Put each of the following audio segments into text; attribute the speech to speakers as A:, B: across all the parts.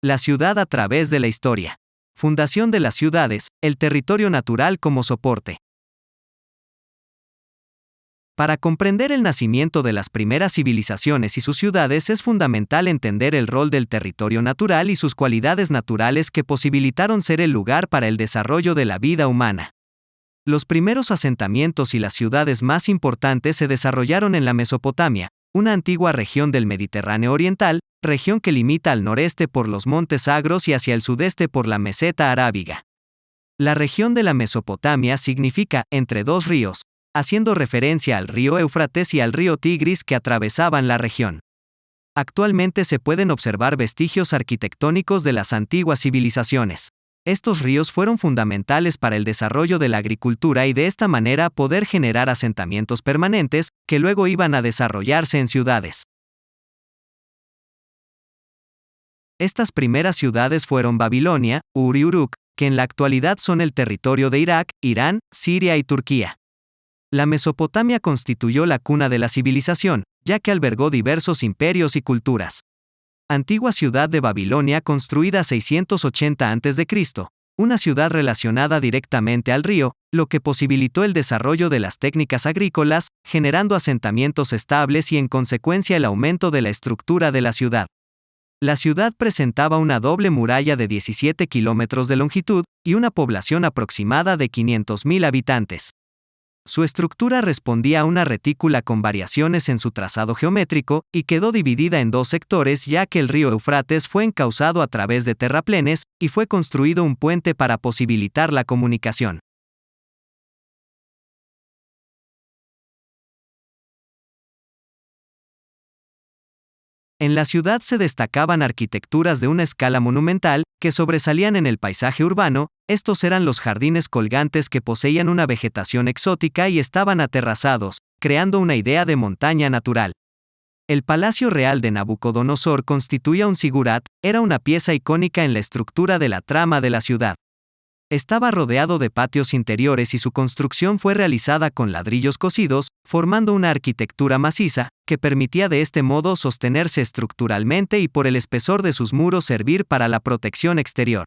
A: La ciudad a través de la historia. Fundación de las ciudades, el territorio natural como soporte. Para comprender el nacimiento de las primeras civilizaciones y sus ciudades es fundamental entender el rol del territorio natural y sus cualidades naturales que posibilitaron ser el lugar para el desarrollo de la vida humana. Los primeros asentamientos y las ciudades más importantes se desarrollaron en la Mesopotamia, una antigua región del Mediterráneo oriental, región que limita al noreste por los montes Zagros y hacia el sudeste por la meseta arábiga. La región de la Mesopotamia significa entre dos ríos, haciendo referencia al río Éufrates y al río Tigris que atravesaban la región. Actualmente se pueden observar vestigios arquitectónicos de las antiguas civilizaciones. Estos ríos fueron fundamentales para el desarrollo de la agricultura y de esta manera poder generar asentamientos permanentes, que luego iban a desarrollarse en ciudades. Estas primeras ciudades fueron Babilonia, Ur y Uruk, que en la actualidad son el territorio de Irak, Irán, Siria y Turquía. La Mesopotamia constituyó la cuna de la civilización, ya que albergó diversos imperios y culturas. Antigua ciudad de Babilonia construida 680 a.C., una ciudad relacionada directamente al río, lo que posibilitó el desarrollo de las técnicas agrícolas, generando asentamientos estables y en consecuencia el aumento de la estructura de la ciudad. La ciudad presentaba una doble muralla de 17 kilómetros de longitud y una población aproximada de 500.000 habitantes. Su estructura respondía a una retícula con variaciones en su trazado geométrico, y quedó dividida en dos sectores ya que el río Éufrates fue encauzado a través de terraplenes, y fue construido un puente para posibilitar la comunicación. En la ciudad se destacaban arquitecturas de una escala monumental, que sobresalían en el paisaje urbano. Estos eran los jardines colgantes que poseían una vegetación exótica y estaban aterrazados, creando una idea de montaña natural. El Palacio Real de Nabucodonosor constituía un zigurat, era una pieza icónica en la estructura de la trama de la ciudad. Estaba rodeado de patios interiores y su construcción fue realizada con ladrillos cocidos, formando una arquitectura maciza, que permitía de este modo sostenerse estructuralmente y por el espesor de sus muros servir para la protección exterior.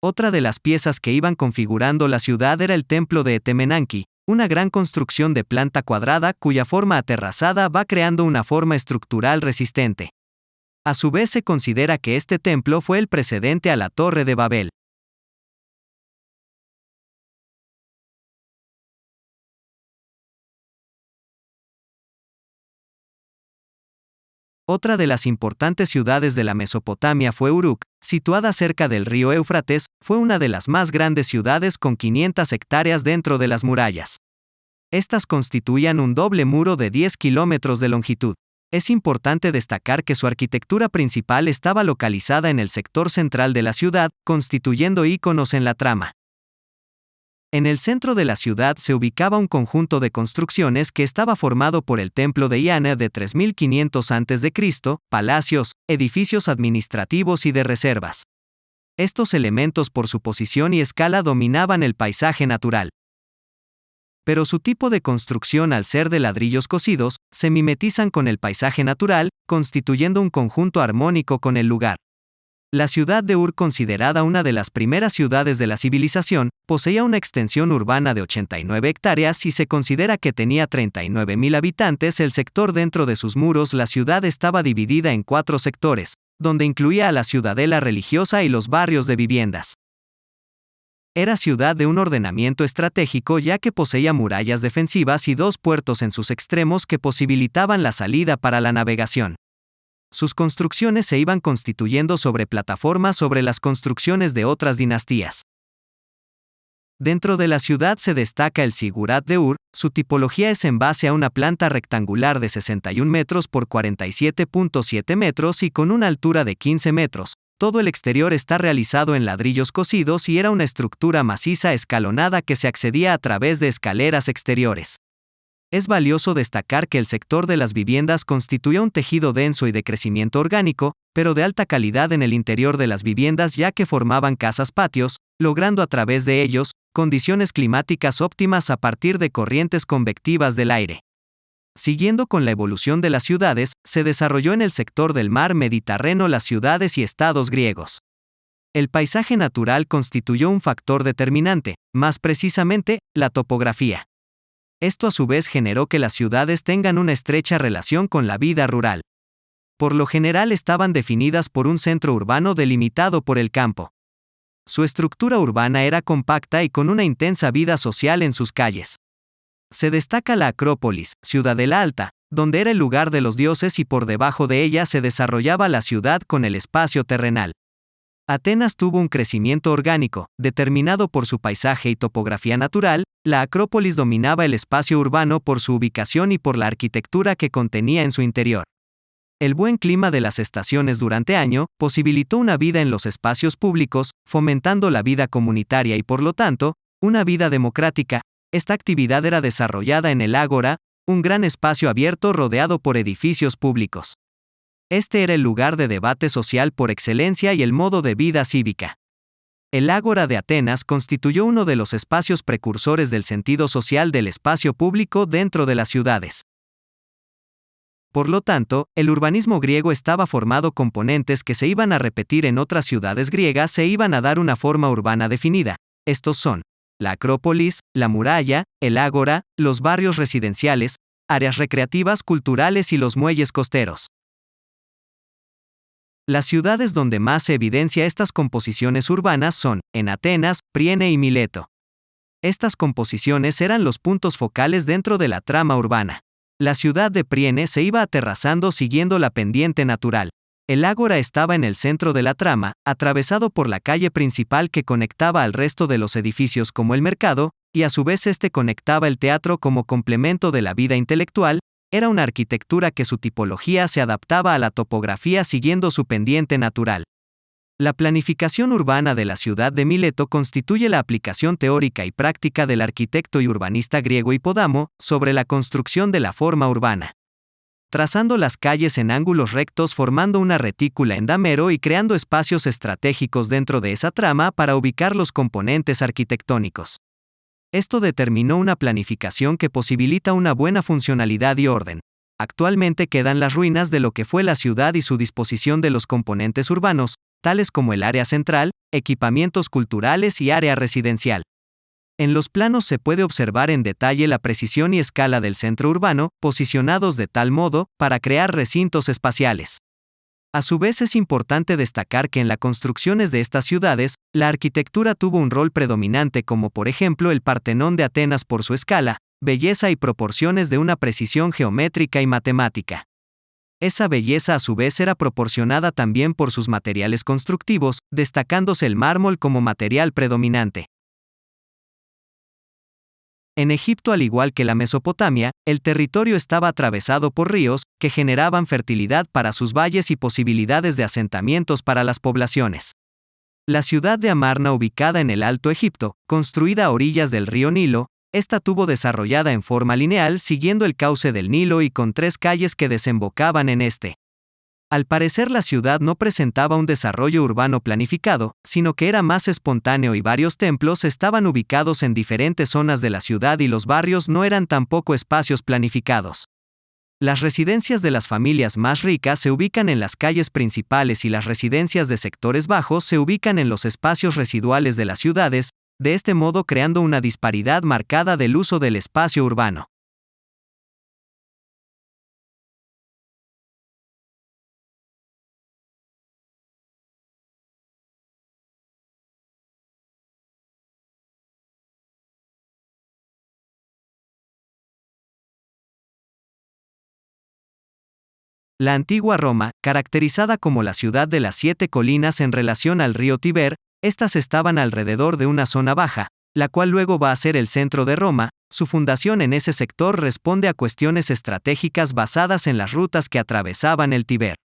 A: Otra de las piezas que iban configurando la ciudad era el templo de Etemenanki, una gran construcción de planta cuadrada cuya forma aterrazada va creando una forma estructural resistente. A su vez se considera que este templo fue el precedente a la Torre de Babel. Otra de las importantes ciudades de la Mesopotamia fue Uruk, situada cerca del río Éufrates, fue una de las más grandes ciudades con 500 hectáreas dentro de las murallas. Estas constituían un doble muro de 10 kilómetros de longitud. Es importante destacar que su arquitectura principal estaba localizada en el sector central de la ciudad, constituyendo íconos en la trama. En el centro de la ciudad se ubicaba un conjunto de construcciones que estaba formado por el templo de Iana de 3500 a.C., palacios, edificios administrativos y de reservas. Estos elementos por su posición y escala dominaban el paisaje natural. Pero su tipo de construcción, al ser de ladrillos cocidos, se mimetizan con el paisaje natural, constituyendo un conjunto armónico con el lugar. La ciudad de Ur, considerada una de las primeras ciudades de la civilización, poseía una extensión urbana de 89 hectáreas y se considera que tenía 39.000 habitantes. El sector dentro de sus muros, la ciudad estaba dividida en 4 sectores, donde incluía a la ciudadela religiosa y los barrios de viviendas. Era ciudad de un ordenamiento estratégico ya que poseía murallas defensivas y 2 puertos en sus extremos que posibilitaban la salida para la navegación. Sus construcciones se iban constituyendo sobre plataformas sobre las construcciones de otras dinastías. Dentro de la ciudad se destaca el Zigurat de Ur. Su tipología es en base a una planta rectangular de 61 metros por 47.7 metros y con una altura de 15 metros. Todo el exterior está realizado en ladrillos cocidos y era una estructura maciza escalonada que se accedía a través de escaleras exteriores. Es valioso destacar que el sector de las viviendas constituía un tejido denso y de crecimiento orgánico, pero de alta calidad en el interior de las viviendas ya que formaban casas-patios, logrando a través de ellos, condiciones climáticas óptimas a partir de corrientes convectivas del aire. Siguiendo con la evolución de las ciudades, se desarrolló en el sector del mar Mediterráneo las ciudades y estados griegos. El paisaje natural constituyó un factor determinante, más precisamente, la topografía. Esto a su vez generó que las ciudades tengan una estrecha relación con la vida rural. Por lo general estaban definidas por un centro urbano delimitado por el campo. Su estructura urbana era compacta y con una intensa vida social en sus calles. Se destaca la Acrópolis, Ciudadela Alta, donde era el lugar de los dioses y por debajo de ella se desarrollaba la ciudad con el espacio terrenal. Atenas tuvo un crecimiento orgánico, determinado por su paisaje y topografía natural. La Acrópolis dominaba el espacio urbano por su ubicación y por la arquitectura que contenía en su interior. El buen clima de las estaciones durante año posibilitó una vida en los espacios públicos, fomentando la vida comunitaria y por lo tanto, una vida democrática. Esta actividad era desarrollada en el Ágora, un gran espacio abierto rodeado por edificios públicos. Este era el lugar de debate social por excelencia y el modo de vida cívica. El Ágora de Atenas constituyó uno de los espacios precursores del sentido social del espacio público dentro de las ciudades. Por lo tanto, el urbanismo griego estaba formado con componentes que se iban a repetir en otras ciudades griegas se iban a dar una forma urbana definida. Estos son la Acrópolis, la muralla, el ágora, los barrios residenciales, áreas recreativas culturales y los muelles costeros. Las ciudades donde más se evidencia estas composiciones urbanas son, en Atenas, Priene y Mileto. Estas composiciones eran los puntos focales dentro de la trama urbana. La ciudad de Priene se iba aterrazando siguiendo la pendiente natural. El ágora estaba en el centro de la trama, atravesado por la calle principal que conectaba al resto de los edificios como el mercado, y a su vez este conectaba el teatro como complemento de la vida intelectual. Era una arquitectura que su tipología se adaptaba a la topografía siguiendo su pendiente natural. La planificación urbana de la ciudad de Mileto constituye la aplicación teórica y práctica del arquitecto y urbanista griego Hipódamo sobre la construcción de la forma urbana. Trazando las calles en ángulos rectos formando una retícula en damero y creando espacios estratégicos dentro de esa trama para ubicar los componentes arquitectónicos. Esto determinó una planificación que posibilita una buena funcionalidad y orden. Actualmente quedan las ruinas de lo que fue la ciudad y su disposición de los componentes urbanos, tales como el área central, equipamientos culturales y área residencial. En los planos se puede observar en detalle la precisión y escala del centro urbano, posicionados de tal modo, para crear recintos espaciales. A su vez es importante destacar que en las construcciones de estas ciudades, la arquitectura tuvo un rol predominante como por ejemplo el Partenón de Atenas por su escala, belleza y proporciones de una precisión geométrica y matemática. Esa belleza a su vez era proporcionada también por sus materiales constructivos, destacándose el mármol como material predominante. En Egipto, al igual que la Mesopotamia, el territorio estaba atravesado por ríos, que generaban fertilidad para sus valles y posibilidades de asentamientos para las poblaciones. La ciudad de Amarna, ubicada en el Alto Egipto, construida a orillas del río Nilo, esta tuvo desarrollada en forma lineal siguiendo el cauce del Nilo y con 3 calles que desembocaban en este. Al parecer la ciudad no presentaba un desarrollo urbano planificado, sino que era más espontáneo y varios templos estaban ubicados en diferentes zonas de la ciudad y los barrios no eran tampoco espacios planificados. Las residencias de las familias más ricas se ubican en las calles principales y las residencias de sectores bajos se ubican en los espacios residuales de las ciudades, de este modo creando una disparidad marcada del uso del espacio urbano. La antigua Roma, caracterizada como la ciudad de las 7 colinas en relación al río Tíber, estas estaban alrededor de una zona baja, la cual luego va a ser el centro de Roma. Su fundación en ese sector responde a cuestiones estratégicas basadas en las rutas que atravesaban el Tíber.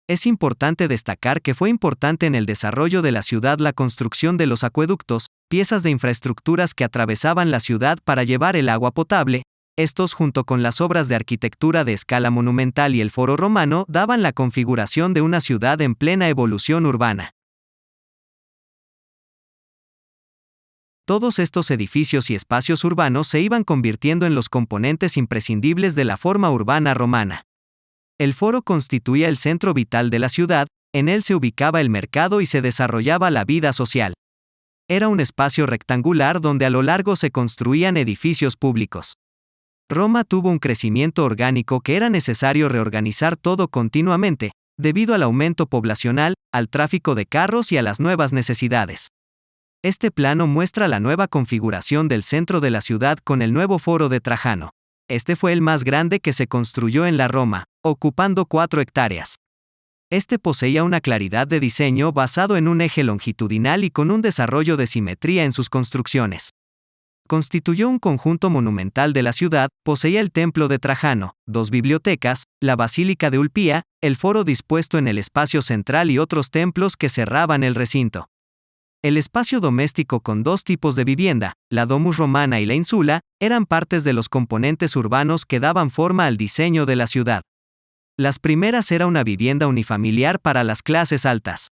A: Es importante destacar que fue importante en el desarrollo de la ciudad la construcción de los acueductos, piezas de infraestructuras que atravesaban la ciudad para llevar el agua potable. Estos, junto con las obras de arquitectura de escala monumental y el foro romano, daban la configuración de una ciudad en plena evolución urbana. Todos estos edificios y espacios urbanos se iban convirtiendo en los componentes imprescindibles de la forma urbana romana. El foro constituía el centro vital de la ciudad, en él se ubicaba el mercado y se desarrollaba la vida social. Era un espacio rectangular donde a lo largo se construían edificios públicos. Roma tuvo un crecimiento orgánico que era necesario reorganizar todo continuamente, debido al aumento poblacional, al tráfico de carros y a las nuevas necesidades. Este plano muestra la nueva configuración del centro de la ciudad con el nuevo foro de Trajano. Este fue el más grande que se construyó en la Roma, ocupando 4 hectáreas. Este poseía una claridad de diseño basado en un eje longitudinal y con un desarrollo de simetría en sus construcciones. Constituyó un conjunto monumental de la ciudad, poseía el templo de Trajano, 2 bibliotecas, la basílica de Ulpía, el foro dispuesto en el espacio central y otros templos que cerraban el recinto. El espacio doméstico con 2 tipos de vivienda, la domus romana y la insula, eran partes de los componentes urbanos que daban forma al diseño de la ciudad. Las primeras era una vivienda unifamiliar para las clases altas.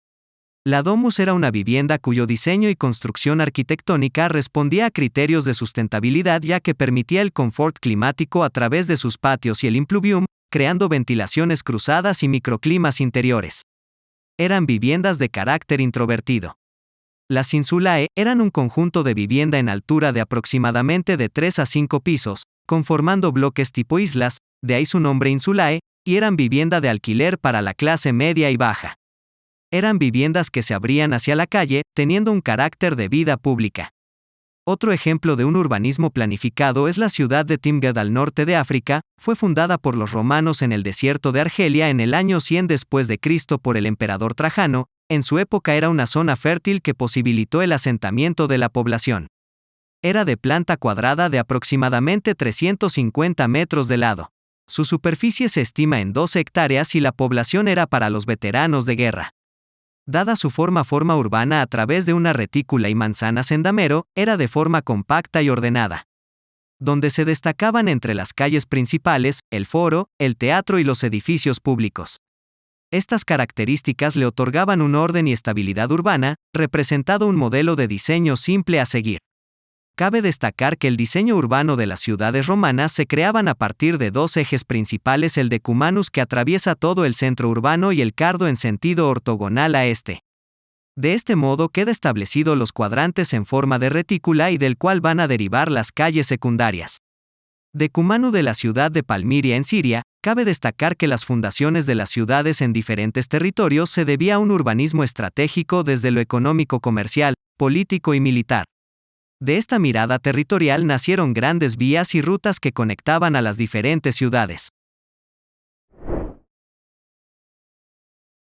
A: La domus era una vivienda cuyo diseño y construcción arquitectónica respondía a criterios de sustentabilidad ya que permitía el confort climático a través de sus patios y el impluvium, creando ventilaciones cruzadas y microclimas interiores. Eran viviendas de carácter introvertido. Las insulae eran un conjunto de vivienda en altura de aproximadamente de 3 a 5 pisos, conformando bloques tipo islas, de ahí su nombre insulae, y eran vivienda de alquiler para la clase media y baja. Eran viviendas que se abrían hacia la calle, teniendo un carácter de vida pública. Otro ejemplo de un urbanismo planificado es la ciudad de Timgad al norte de África, fue fundada por los romanos en el desierto de Argelia en el año 100 después de Cristo por el emperador Trajano. En su época era una zona fértil que posibilitó el asentamiento de la población. Era de planta cuadrada de aproximadamente 350 metros de lado. Su superficie se estima en 12 hectáreas y la población era para los veteranos de guerra. Dada su forma urbana a través de una retícula y manzanas en damero, era de forma compacta y ordenada. Donde se destacaban entre las calles principales, el foro, el teatro y los edificios públicos. Estas características le otorgaban un orden y estabilidad urbana, representado un modelo de diseño simple a seguir. Cabe destacar que el diseño urbano de las ciudades romanas se creaban a partir de 2 ejes principales: el decumanus que atraviesa todo el centro urbano y el cardo en sentido ortogonal a este. De este modo queda establecido los cuadrantes en forma de retícula y del cual van a derivar las calles secundarias. Decumanu de la ciudad de Palmiria en Siria, cabe destacar que las fundaciones de las ciudades en diferentes territorios se debía a un urbanismo estratégico desde lo económico, comercial, político y militar. De esta mirada territorial nacieron grandes vías y rutas que conectaban a las diferentes ciudades.